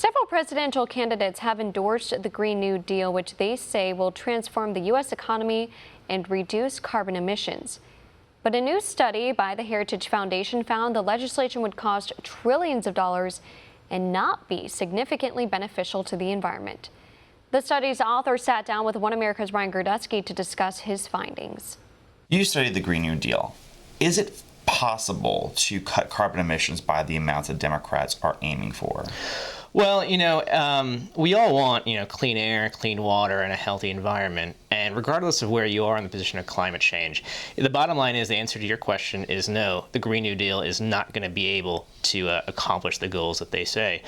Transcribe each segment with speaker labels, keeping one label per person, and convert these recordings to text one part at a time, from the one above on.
Speaker 1: Several presidential candidates have endorsed the Green New Deal, which they say will transform the U.S. economy and reduce carbon emissions. But a new study by the Hertitage Foundation found the legislation would cost trillions of dollars and not be significantly beneficial to the environment. The study's author sat down with One America's Ryan Girdusky to discuss his findings.
Speaker 2: You studied the Green New Deal. Is it possible to cut carbon emissions by the amounts that Democrats are aiming for?
Speaker 3: Well, we all want, clean air, clean water, and a healthy environment. And regardless of where you are in the position of climate change, the bottom line is the answer to your question is no. The Green New Deal is not going to be able to accomplish the goals that they say.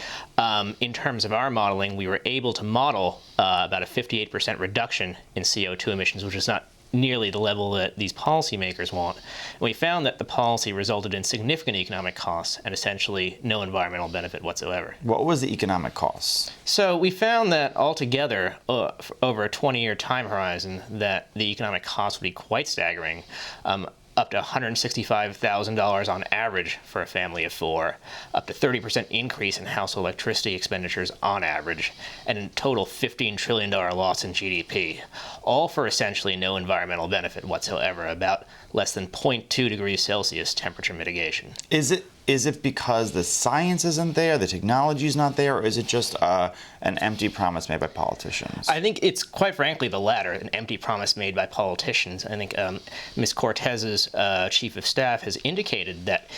Speaker 3: In terms of our modeling, we were able to model about a 58% reduction in CO2 emissions, which is not nearly the level that these policymakers want. And we found that the policy resulted in significant economic costs and essentially no environmental benefit whatsoever.
Speaker 2: What was the economic costs?
Speaker 3: So we found that altogether, over a 20-year time horizon, that the economic costs would be quite staggering. Up to $165,000 on average for a family of four, up to 30% increase in household electricity expenditures on average, and in total $15 trillion loss in GDP, all for essentially no environmental benefit whatsoever, about less than 0.2 degrees Celsius temperature mitigation.
Speaker 2: Is it because the science isn't there, the technology is not there, or is it just an empty promise made by politicians?
Speaker 3: I think it's quite frankly the latter, an empty promise made by politicians. I think Ms. Cortez's chief of staff has indicated that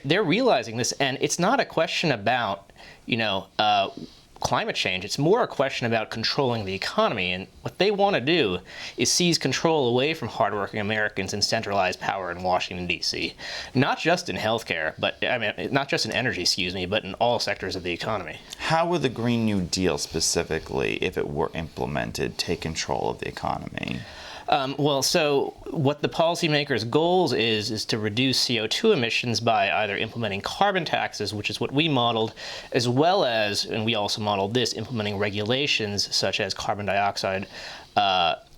Speaker 3: they're realizing this, and it's not a question about, climate change. It's more a question about controlling the economy, and what they want to do is seize control away from hardworking Americans and centralize power in Washington, D.C. Not just in healthcare, not just in energy, but in all sectors of the economy.
Speaker 2: How would the Green New Deal specifically, if it were implemented, take control of the economy?
Speaker 3: So what the policymakers' goals is to reduce CO2 emissions by either implementing carbon taxes, which is what we modeled, as well as, and we also modeled this, implementing regulations such as carbon dioxide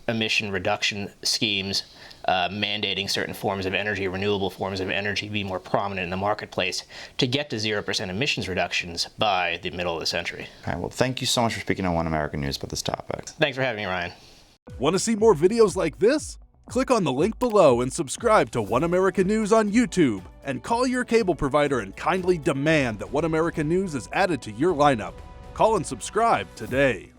Speaker 3: emission reduction schemes, mandating certain forms of energy, renewable forms of energy, be more prominent in the marketplace to get to 0% emissions reductions by the middle of the century.
Speaker 2: Okay, well, thank you so much for speaking on One American News about this topic.
Speaker 3: Thanks for having me, Ryan.
Speaker 4: Want to see more videos like this? Click on the link below and subscribe to One American News on YouTube. And call your cable provider and kindly demand that One American News is added to your lineup. Call and subscribe today.